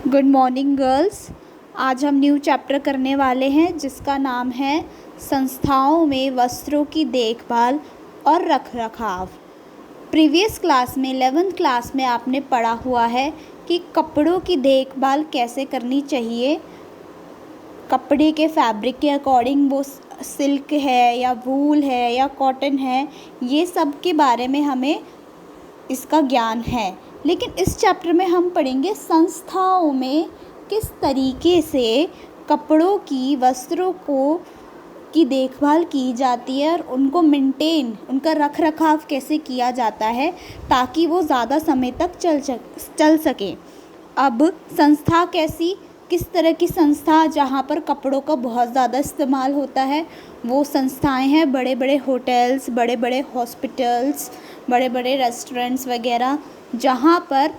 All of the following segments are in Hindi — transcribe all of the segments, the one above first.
Good morning girls. आज हम न्यू चैप्टर करने वाले हैं जिसका नाम है संस्थाओं में वस्त्रों की देखभाल और रखरखाव। प्रीवियस क्लास में 11th क्लास में आपने पढ़ा हुआ है कि कपड़ों की देखभाल कैसे करनी चाहिए। कपड़े के फैब्रिक के अकॉर्डिंग वो सिल्क है या वूल है या कॉटन है, ये सब के बारे में हमें इसका ज्ञान है। लेकिन इस चैप्टर में हम पढ़ेंगे संस्थाओं में किस तरीके से कपड़ों की वस्त्रों की देखभाल की जाती है और उनको मेंटेन, उनका रख रखाव कैसे किया जाता है ताकि वो ज़्यादा समय तक चल सके। अब संस्था किस तरह की संस्था जहाँ पर कपड़ों का बहुत ज़्यादा इस्तेमाल होता है, वो संस्थाएं हैं बड़े बड़े होटल्स, बड़े बड़े हॉस्पिटल्स, बड़े बड़े रेस्टोरेंट्स वगैरह, जहाँ पर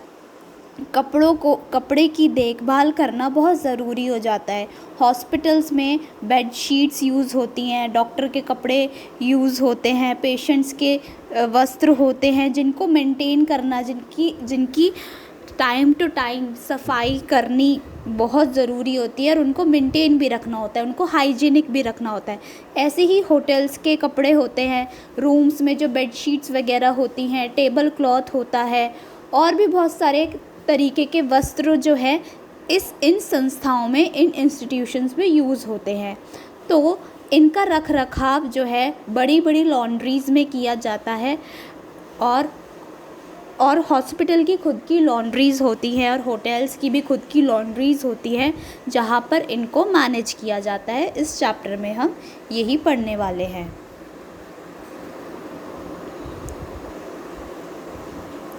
कपड़े की देखभाल करना बहुत ज़रूरी हो जाता है। हॉस्पिटल्स में बेड शीट्स यूज़ होती हैं, डॉक्टर के कपड़े यूज़ होते हैं, पेशेंट्स के वस्त्र होते हैं जिनको मेंटेन करना, जिनकी टाइम टू टाइम सफाई करनी बहुत ज़रूरी होती है और उनको मेंटेन भी रखना होता है, उनको हाइजीनिक भी रखना होता है। ऐसे ही होटल्स के कपड़े होते हैं, रूम्स में जो बेड शीट्स वगैरह होती हैं, टेबल क्लॉथ होता है और भी बहुत सारे तरीके के वस्त्र जो है इन संस्थाओं में, इन इंस्टीट्यूशंस में यूज़ होते हैं। तो इनका रख रखाव जो है बड़ी बड़ी लॉन्ड्रीज़ में किया जाता है और हॉस्पिटल की खुद की लॉन्ड्रीज़ होती हैं और होटल्स की भी खुद की लॉन्ड्रीज़ होती हैं जहाँ पर इनको मैनेज किया जाता है। इस चैप्टर में हम यही पढ़ने वाले हैं।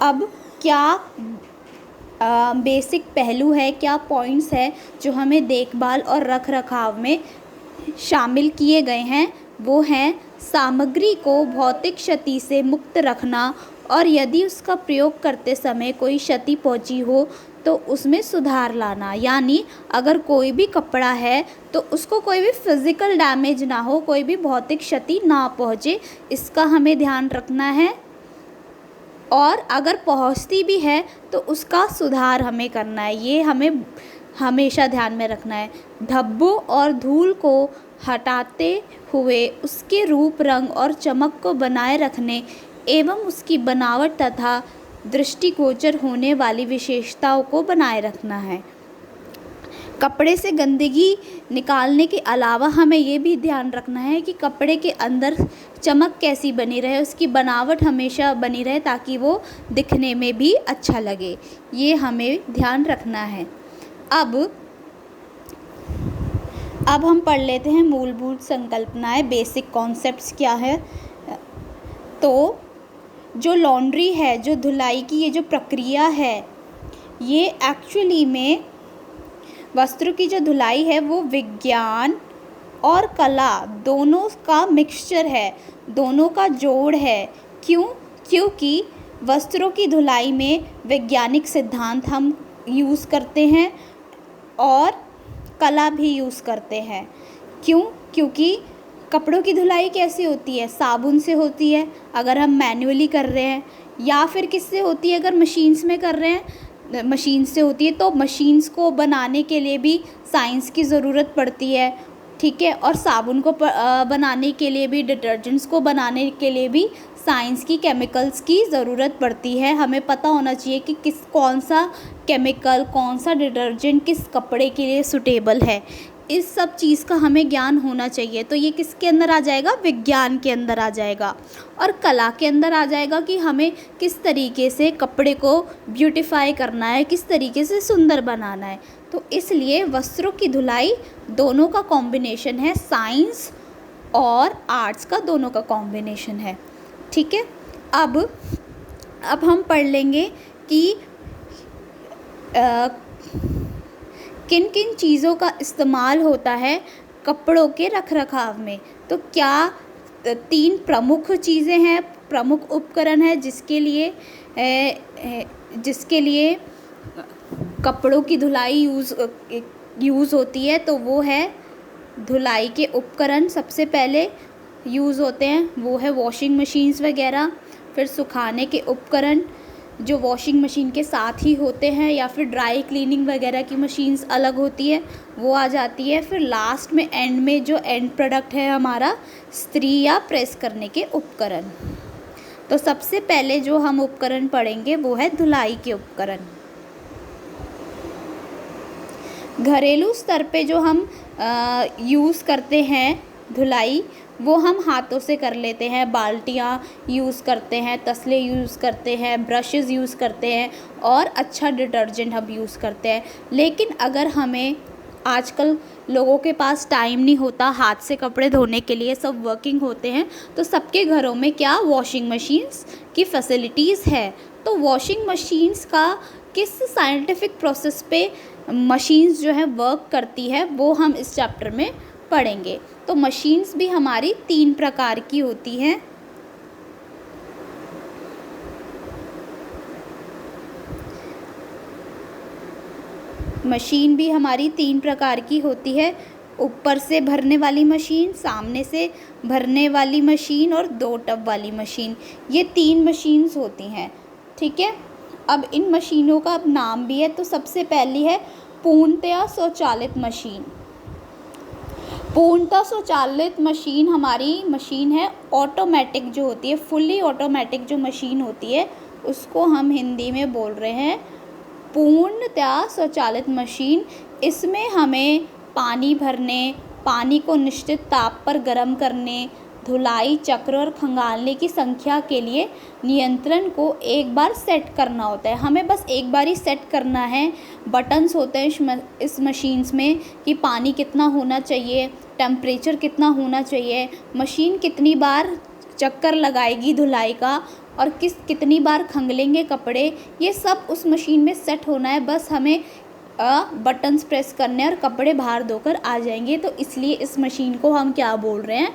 अब क्या बेसिक पहलू है, क्या पॉइंट्स है जो हमें देखभाल और रख रखाव में शामिल किए गए हैं, वो हैं सामग्री को भौतिक क्षति से मुक्त रखना और यदि उसका प्रयोग करते समय कोई क्षति पहुंची हो तो उसमें सुधार लाना। यानी अगर कोई भी कपड़ा है तो उसको कोई भी फिज़िकल डैमेज ना हो, कोई भी भौतिक क्षति ना पहुंचे, इसका हमें ध्यान रखना है। और अगर पहुंचती भी है तो उसका सुधार हमें करना है, ये हमें हमेशा ध्यान में रखना है। धब्बों और धूल को हटाते हुए उसके रूप, रंग और चमक को बनाए रखने एवं उसकी बनावट तथा दृष्टिगोचर होने वाली विशेषताओं को बनाए रखना है। कपड़े से गंदगी निकालने के अलावा हमें ये भी ध्यान रखना है कि कपड़े के अंदर चमक कैसी बनी रहे, उसकी बनावट हमेशा बनी रहे ताकि वो दिखने में भी अच्छा लगे, ये हमें ध्यान रखना है। अब हम पढ़ लेते हैं मूलभूत संकल्पनाएं, बेसिक कॉन्सेप्ट्स क्या है। तो जो लॉन्ड्री है, जो धुलाई की ये जो प्रक्रिया है, ये एक्चुअली में वस्त्रों की जो धुलाई है वो विज्ञान और कला दोनों का मिक्सचर है, दोनों का जोड़ है। क्योंकि वस्त्रों की धुलाई में वैज्ञानिक सिद्धांत हम यूज़ करते हैं और कला भी यूज़ करते हैं। क्योंकि कपड़ों की धुलाई कैसे होती है? साबुन से होती है अगर हम मैन्युअली कर रहे हैं, या फिर किससे होती है अगर मशीन्स में कर रहे हैं, मशीन से होती है। तो मशीन्स को बनाने के लिए भी साइंस की ज़रूरत पड़ती है, ठीक है। और साबुन को बनाने के लिए भी, डिटर्जेंट्स को बनाने के लिए भी साइंस की, केमिकल्स की ज़रूरत पड़ती है। हमें पता होना चाहिए कि कौन सा केमिकल, कौन सा डिटर्जेंट किस कपड़े के लिए सूटेबल है, इस सब चीज़ का हमें ज्ञान होना चाहिए। तो ये किसके अंदर आ जाएगा? विज्ञान के अंदर आ जाएगा। और कला के अंदर आ जाएगा कि हमें किस तरीके से कपड़े को ब्यूटीफाई करना है, किस तरीके से सुंदर बनाना है। तो इसलिए वस्त्रों की धुलाई दोनों का कॉम्बिनेशन है, साइंस और आर्ट्स का दोनों का कॉम्बिनेशन है, ठीक है। अब हम पढ़ लेंगे कि किन किन चीज़ों का इस्तेमाल होता है कपड़ों के रख रखाव में। तो क्या 3 प्रमुख चीज़ें हैं, प्रमुख उपकरण है जिसके लिए कपड़ों की धुलाई यूज़ होती है। तो वो है धुलाई के उपकरण सबसे पहले यूज़ होते हैं, वो है वॉशिंग मशीन्स वगैरह। फिर सुखाने के उपकरण जो वॉशिंग मशीन के साथ ही होते हैं, या फिर ड्राई क्लीनिंग वगैरह की मशीन्स अलग होती है, वो आ जाती है। फिर लास्ट में एंड में जो एंड प्रोडक्ट है हमारा, इस्त्री या प्रेस करने के उपकरण। तो सबसे पहले जो हम उपकरण पढ़ेंगे वो है धुलाई के उपकरण। घरेलू स्तर पे जो हम यूज़ करते हैं धुलाई, वो हम हाथों से कर लेते हैं। बाल्टियाँ यूज़ करते हैं, तसले यूज़ करते हैं, ब्रशेस यूज़ करते हैं और अच्छा डिटर्जेंट हम यूज़ करते हैं। लेकिन अगर हमें, आजकल लोगों के पास टाइम नहीं होता हाथ से कपड़े धोने के लिए, सब वर्किंग होते हैं, तो सबके घरों में क्या वॉशिंग मशीन्स की फैसिलिटीज़ है। तो वॉशिंग मशीन्स का किस साइंटिफिक प्रोसेस पे मशीन्स जो है वर्क करती है, वो हम इस चैप्टर में पढ़ेंगे। तो मशीन्स भी हमारी 3 प्रकार की होती हैं। मशीन भी हमारी 3 प्रकार की होती है। ऊपर से भरने वाली मशीन, सामने से भरने वाली मशीन और 2 टब वाली मशीन, ये 3 मशीन्स होती हैं। ठीक है, अब इन मशीनों का अब नाम भी है। तो सबसे पहली है पूर्णतया स्वचालित मशीन। पूर्णतः स्वचालित मशीन हमारी मशीन है ऑटोमेटिक जो होती है, फुल्ली ऑटोमेटिक जो मशीन होती है, उसको हम हिंदी में बोल रहे हैं पूर्णतः स्वचालित मशीन। इसमें हमें पानी भरने, पानी को निश्चित ताप पर गर्म करने, धुलाई चक्र और खंगालने की संख्या के लिए नियंत्रण को एक बार सेट करना होता है। हमें बस एक बार ही सेट करना है। बटन्स होते हैं इस मशीन्स में कि पानी कितना होना चाहिए, टेम्परेचर कितना होना चाहिए, मशीन कितनी बार चक्कर लगाएगी धुलाई का, और कितनी बार खंगलेंगे कपड़े, ये सब उस मशीन में सेट होना है। बस हमें बटन्स प्रेस करने और कपड़े बाहर धोकर आ जाएंगे। तो इसलिए इस मशीन को हम क्या बोल रहे हैं,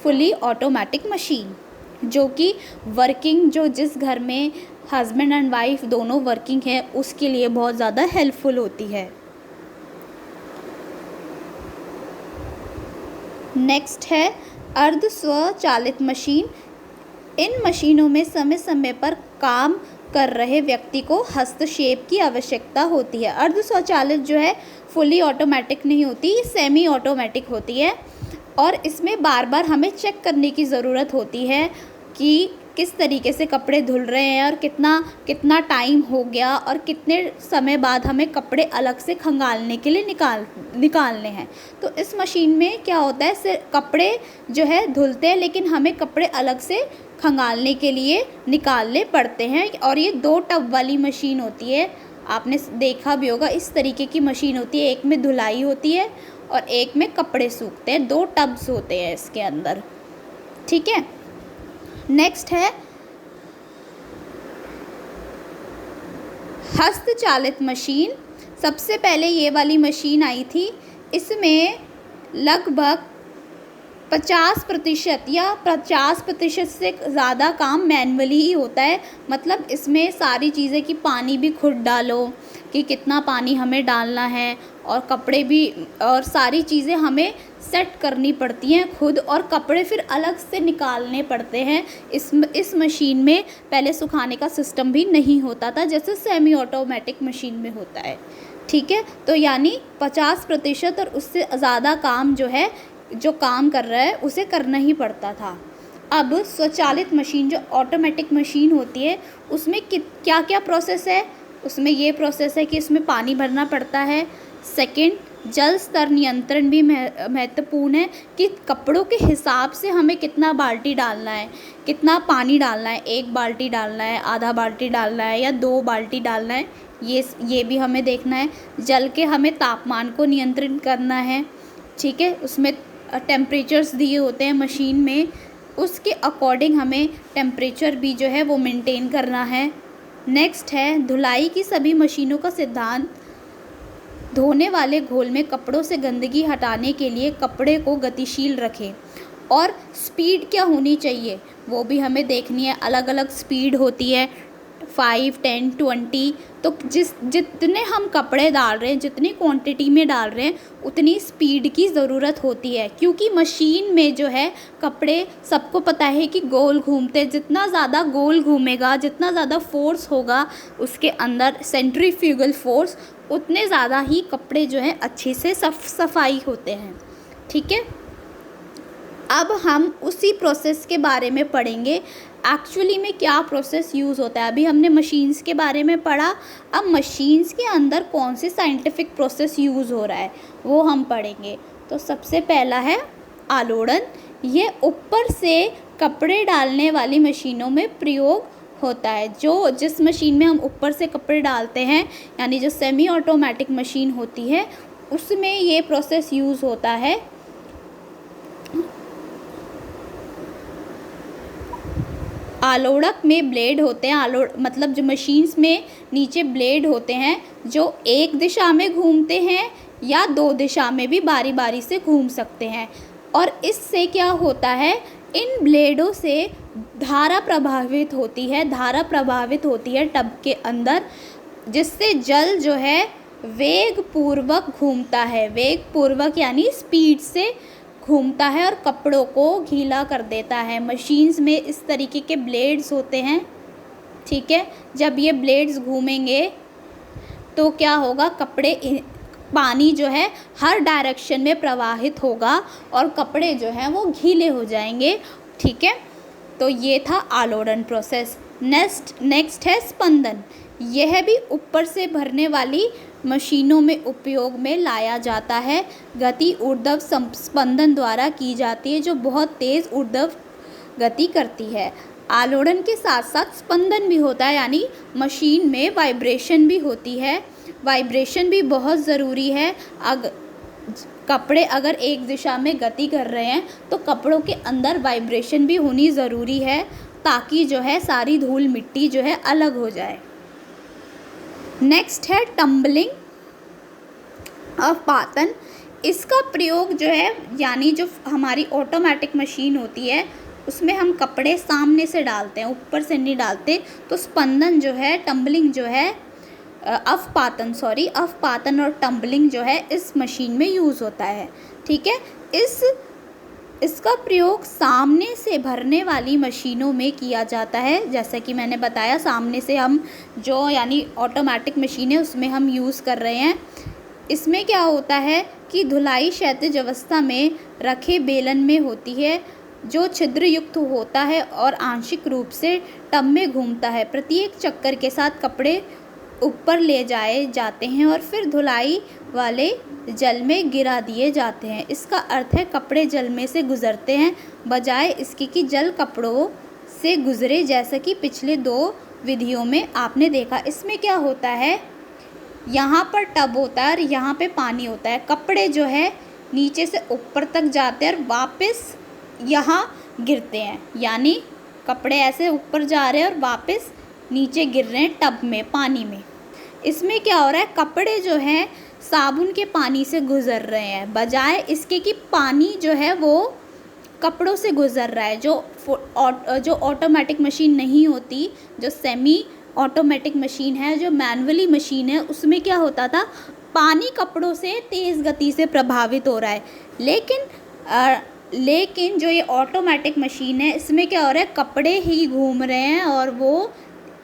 फुली ऑटोमेटिक मशीन, जो कि वर्किंग, जो जिस घर में हस्बैंड एंड वाइफ दोनों वर्किंग है, उसके लिए बहुत ज़्यादा हेल्पफुल होती है। नेक्स्ट है अर्ध स्वचालित मशीन। इन मशीनों में समय समय पर काम कर रहे व्यक्ति को हस्तक्षेप की आवश्यकता होती है। अर्ध स्वचालित जो है फुली ऑटोमेटिक नहीं होती, सेमी ऑटोमेटिक होती है, और इसमें बार बार हमें चेक करने की ज़रूरत होती है कि किस तरीके से कपड़े धुल रहे हैं और कितना टाइम हो गया और कितने समय बाद हमें कपड़े अलग से खंगालने के लिए निकालने हैं। तो इस मशीन में क्या होता है, सिर्फ कपड़े जो है धुलते हैं, लेकिन हमें कपड़े अलग से खंगालने के लिए निकालने पड़ते हैं। और ये 2 टब वाली मशीन होती है, आपने देखा भी होगा, इस तरीके की मशीन होती है। एक में धुलाई होती है और एक में कपड़े सूखते हैं। 2 टब्स होते हैं इसके अंदर। ठीक है, नेक्स्ट है हस्तचालित मशीन। सबसे पहले ये वाली मशीन आई थी, इसमें लगभग 50% या 50% से ज़्यादा काम मैनुअली ही होता है। मतलब इसमें सारी चीज़ें कि पानी भी खुद डालो, कि कितना पानी हमें डालना है, और कपड़े भी, और सारी चीज़ें हमें सेट करनी पड़ती हैं खुद, और कपड़े फिर अलग से निकालने पड़ते हैं। इस मशीन में पहले सुखाने का सिस्टम भी नहीं होता था, जैसे सेमी ऑटोमेटिक मशीन में होता है। ठीक है, तो यानी 50% और उससे ज़्यादा काम जो काम कर रहा है उसे करना ही पड़ता था। अब स्वचालित मशीन जो ऑटोमेटिक मशीन होती है, उसमें क्या क्या प्रोसेस है, उसमें ये प्रोसेस है कि इसमें पानी भरना पड़ता है। सेकंड, जल स्तर नियंत्रण भी महत्वपूर्ण है कि कपड़ों के हिसाब से हमें कितना बाल्टी डालना है, कितना पानी डालना है, 1 बाल्टी डालना है, आधा बाल्टी डालना है या 2 बाल्टी डालना है, ये भी हमें देखना है। जल के हमें तापमान को नियंत्रित करना है। ठीक है, उसमें टेम्परेचर्स दिए होते हैं मशीन में, उसके अकॉर्डिंग हमें टेम्परेचर भी जो है वो मेंटेन करना है। नेक्स्ट है धुलाई की सभी मशीनों का सिद्धांत। धोने वाले घोल में कपड़ों से गंदगी हटाने के लिए कपड़े को गतिशील रखें, और स्पीड क्या होनी चाहिए वो भी हमें देखनी है। अलग अलग स्पीड होती है, 5, 10, 20, तो जितने हम कपड़े डाल रहे हैं, जितनी क्वांटिटी में डाल रहे हैं, उतनी स्पीड की ज़रूरत होती है, क्योंकि मशीन में जो है कपड़े, सबको पता है कि गोल घूमते, जितना ज़्यादा गोल घूमेगा, जितना ज़्यादा फोर्स होगा उसके अंदर, सेंट्रीफ्यूगल फोर्स, उतने ज़्यादा ही कपड़े जो है अच्छे से सफाई होते हैं। ठीक है, अब हम उसी प्रोसेस के बारे में पढ़ेंगे, एक्चुअली में क्या प्रोसेस यूज़ होता है। अभी हमने मशीन्स के बारे में पढ़ा, अब मशीन्स के अंदर कौन से साइंटिफिक प्रोसेस यूज़ हो रहा है वो हम पढ़ेंगे। तो सबसे पहला है आलोड़न। ये ऊपर से कपड़े डालने वाली मशीनों में प्रयोग होता है। जिस मशीन में हम ऊपर से कपड़े डालते हैं, यानी जो सेमी ऑटोमेटिक मशीन होती है, उसमें ये प्रोसेस यूज़ होता है। आलोड़क में ब्लेड होते हैं, मतलब जो मशीन्स में नीचे ब्लेड होते हैं, जो एक दिशा में घूमते हैं या दो दिशा में भी बारी बारी से घूम सकते हैं। और इससे क्या होता है, इन ब्लेडों से धारा प्रभावित होती है टब के अंदर, जिससे जल जो है वेग पूर्वक घूमता है। वेग पूर्वक यानी स्पीड से घूमता है और कपड़ों को गीला कर देता है। मशीन्स में इस तरीके के ब्लेड्स होते हैं। ठीक है, जब ये ब्लेड्स घूमेंगे तो क्या होगा, पानी जो है हर डायरेक्शन में प्रवाहित होगा और कपड़े जो हैं वो गीले हो जाएंगे। ठीक है, तो ये था आलोड़न प्रोसेस। नेक्स्ट है स्पंदन। यह भी ऊपर से भरने वाली मशीनों में उपयोग में लाया जाता है। गति ऊर्ध्व स्पंदन द्वारा की जाती है, जो बहुत तेज़ ऊर्ध्व गति करती है। आलोड़न के साथ साथ स्पंदन भी होता है, यानी मशीन में वाइब्रेशन भी होती है। वाइब्रेशन भी बहुत ज़रूरी है। कपड़े अगर एक दिशा में गति कर रहे हैं तो कपड़ों के अंदर वाइब्रेशन भी होनी ज़रूरी है, ताकि जो है सारी धूल मिट्टी जो है अलग हो जाए। नेक्स्ट है टम्बलिंग, अवपातन। इसका प्रयोग जो है, यानी जो हमारी ऑटोमेटिक मशीन होती है उसमें हम कपड़े सामने से डालते हैं, ऊपर से नहीं डालते, तो स्पंदन जो है, टम्बलिंग जो है, अवपातन और टम्बलिंग जो है इस मशीन में यूज़ होता है। ठीक है, इसका प्रयोग सामने से भरने वाली मशीनों में किया जाता है। जैसा कि मैंने बताया, सामने से हम जो, यानी ऑटोमेटिक मशीन है उसमें हम यूज़ कर रहे हैं। इसमें क्या होता है कि धुलाई क्षैतिज अवस्था में रखे बेलन में होती है, जो छिद्र युक्त होता है और आंशिक रूप से टब में घूमता है। प्रत्येक चक्कर के साथ कपड़े ऊपर ले जाए जाते हैं और फिर धुलाई वाले जल में गिरा दिए जाते हैं। इसका अर्थ है कपड़े जल में से गुजरते हैं, बजाय इसके कि जल कपड़ों से गुजरे, जैसा कि पिछले दो विधियों में आपने देखा। इसमें क्या होता है, यहाँ पर टब होता है और यहाँ पे पानी होता है। कपड़े जो है नीचे से ऊपर तक जाते हैं और वापस यहाँ गिरते हैं, यानी कपड़े ऐसे ऊपर जा रहे हैं और वापस नीचे गिर रहे हैं टब में, पानी में। इसमें क्या हो रहा है, कपड़े जो हैं साबुन के पानी से गुज़र रहे हैं, बजाय इसके कि पानी जो है वो कपड़ों से गुज़र रहा है। जो ऑटोमेटिक मशीन नहीं होती, जो सेमी ऑटोमेटिक मशीन है, जो मैनुअली मशीन है, उसमें क्या होता था, पानी कपड़ों से तेज़ गति से प्रभावित हो रहा है। लेकिन जो ये ऑटोमेटिक मशीन है, इसमें क्या हो रहा है, कपड़े ही घूम रहे हैं और वो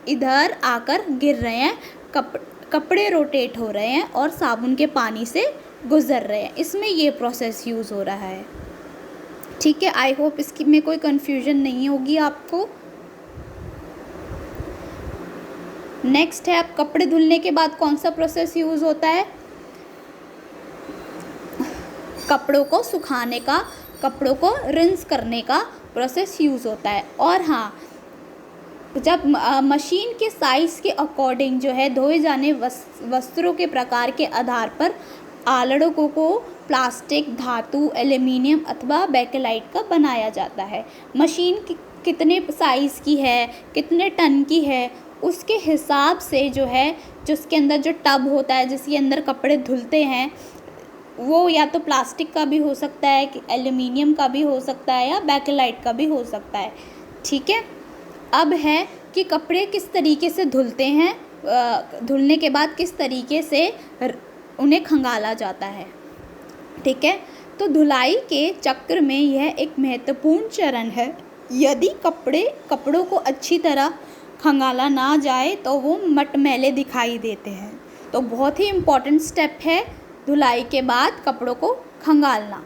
इधर आकर गिर रहे हैं, कपड़े रोटेट हो रहे हैं और साबुन के पानी से गुज़र रहे हैं। इसमें ये प्रोसेस यूज़ हो रहा है। ठीक है, आई होप इसकी में कोई कन्फ्यूजन नहीं होगी आपको। नेक्स्ट है, अब कपड़े धुलने के बाद कौन सा प्रोसेस यूज़ होता है, कपड़ों को सुखाने का, कपड़ों को रिंस करने का प्रोसेस यूज़ होता है। और हाँ, जब मशीन के साइज़ के अकॉर्डिंग जो है धोए जाने वस्त्रों के प्रकार के आधार पर आलोड़कों को प्लास्टिक, धातु, एल्युमिनियम अथवा बेकेलाइट का बनाया जाता है। मशीन कितने साइज़ की है, कितने टन की है, उसके हिसाब से जो है, जिसके अंदर जो टब होता है, जिसके अंदर कपड़े धुलते हैं, वो या तो प्लास्टिक का भी हो सकता है, एल्युमिनियम का भी हो सकता है, या बेकेलाइट का भी हो सकता है। ठीक है, अब है कि कपड़े किस तरीके से धुलते हैं धुलने के बाद किस तरीके से उन्हें खंगाला जाता है। ठीक है, तो धुलाई के चक्र में यह एक महत्वपूर्ण चरण है। यदि कपड़ों को अच्छी तरह खंगाला ना जाए तो वो मटमैले दिखाई देते हैं। तो बहुत ही इम्पॉर्टेंट स्टेप है धुलाई के बाद कपड़ों को खंगालना।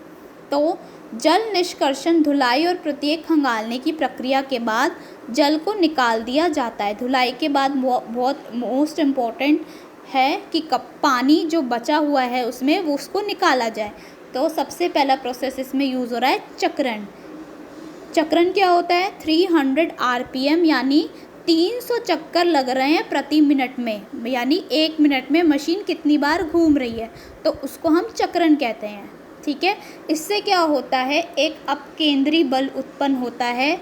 तो जल निष्कर्षण धुलाई और प्रत्येक खंगालने की प्रक्रिया के बाद जल को निकाल दिया जाता है। धुलाई के बाद बहुत मोस्ट इम्पॉर्टेंट है कि पानी जो बचा हुआ है उसमें वो उसको निकाला जाए। तो सबसे पहला प्रोसेस इसमें यूज़ हो रहा है चक्रण। चक्रण क्या होता है? 300 RPM यानी 300 चक्कर लग रहे हैं प्रति मिनट में, यानी 1 मिनट में मशीन कितनी बार घूम रही है, तो उसको हम चक्रण कहते हैं। ठीक है, इससे क्या होता है, एक अपकेंद्री बल उत्पन्न होता है।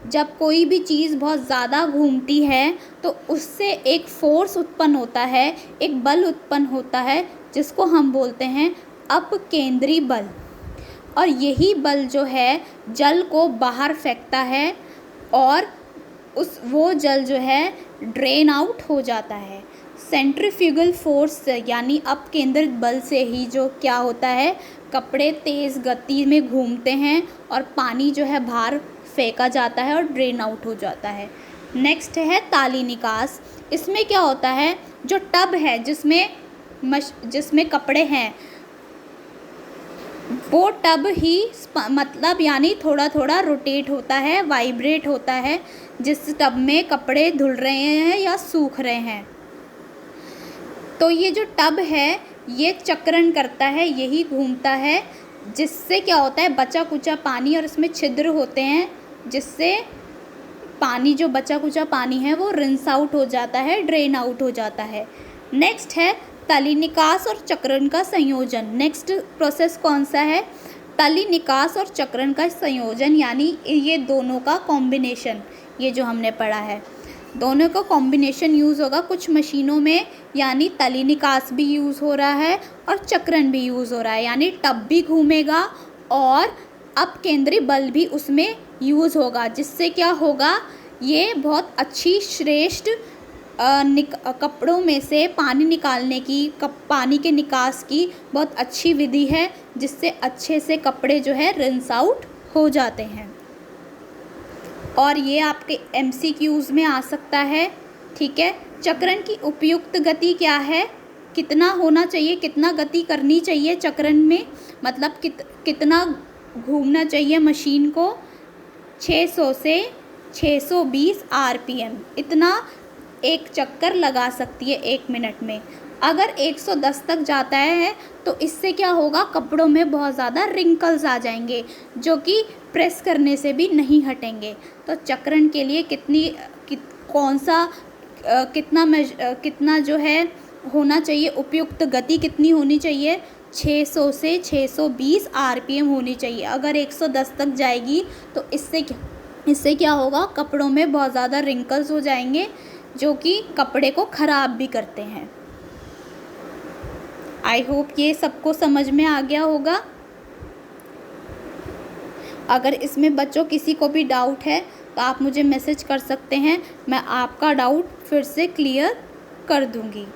जब कोई भी चीज़ बहुत ज़्यादा घूमती है तो उससे एक फोर्स उत्पन्न होता है, एक बल उत्पन्न होता है जिसको हम बोलते हैं अपकेंद्री बल। और यही बल जो है जल को बाहर फेंकता है और वो जल जो है ड्रेन आउट हो जाता है। सेंट्रीफ्यूगल फोर्स यानी अपकेंद्रित बल से ही जो क्या होता है, कपड़े तेज़ गति में घूमते हैं और पानी जो है बाहर फेंका जाता है और ड्रेन आउट हो जाता है। नेक्स्ट है ताली निकास। इसमें क्या होता है, जो टब है जिसमें कपड़े हैं वो टब ही मतलब यानी थोड़ा थोड़ा रोटेट होता है, वाइब्रेट होता है, जिस टब में कपड़े धुल रहे हैं या सूख रहे हैं। तो ये जो टब है ये चक्रण करता है, यही घूमता है, जिससे क्या होता है बचा कुचा पानी, और इसमें छिद्र होते हैं जिससे पानी जो बचा कुचा पानी है वो रिंस आउट हो जाता है, ड्रेन आउट हो जाता है। नेक्स्ट है तली निकास और चक्रण का संयोजन। नेक्स्ट प्रोसेस कौन सा है, तली निकास और चक्रण का संयोजन, यानी ये दोनों का कॉम्बिनेशन। ये जो हमने पढ़ा है दोनों का कॉम्बिनेशन यूज़ होगा कुछ मशीनों में, यानी तली निकास भी यूज़ हो रहा है और चक्रण भी यूज़ हो रहा है, यानी टब भी घूमेगा और अपकेंद्री बल भी उसमें यूज़ होगा, जिससे क्या होगा, ये बहुत अच्छी श्रेष्ठ कपड़ों में से पानी निकालने की पानी के निकास की बहुत अच्छी विधि है, जिससे अच्छे से कपड़े जो है रिंस आउट हो जाते हैं। और ये आपके MCQs में आ सकता है। ठीक है, चक्रण की उपयुक्त गति क्या है, कितना होना चाहिए, कितना गति करनी चाहिए चक्रण में, मतलब कितना घूमना चाहिए मशीन को, 600 से 620 RPM इतना एक चक्कर लगा सकती है 1 मिनट में। अगर 110 तक जाता है तो इससे क्या होगा, कपड़ों में बहुत ज़्यादा रिंकल्स आ जाएंगे जो कि प्रेस करने से भी नहीं हटेंगे। तो चक्रण के लिए कितना जो है होना चाहिए, उपयुक्त गति कितनी होनी चाहिए, 600 से 620 RPM होनी चाहिए। अगर 110 तक जाएगी तो इससे क्या होगा, कपड़ों में बहुत ज़्यादा रिंकल्स हो जाएंगे जो कि कपड़े को ख़राब भी करते हैं। आई होप ये सबको समझ में आ गया होगा। अगर इसमें बच्चों किसी को भी डाउट है तो आप मुझे मैसेज कर सकते हैं, मैं आपका डाउट फिर से क्लियर कर दूंगी।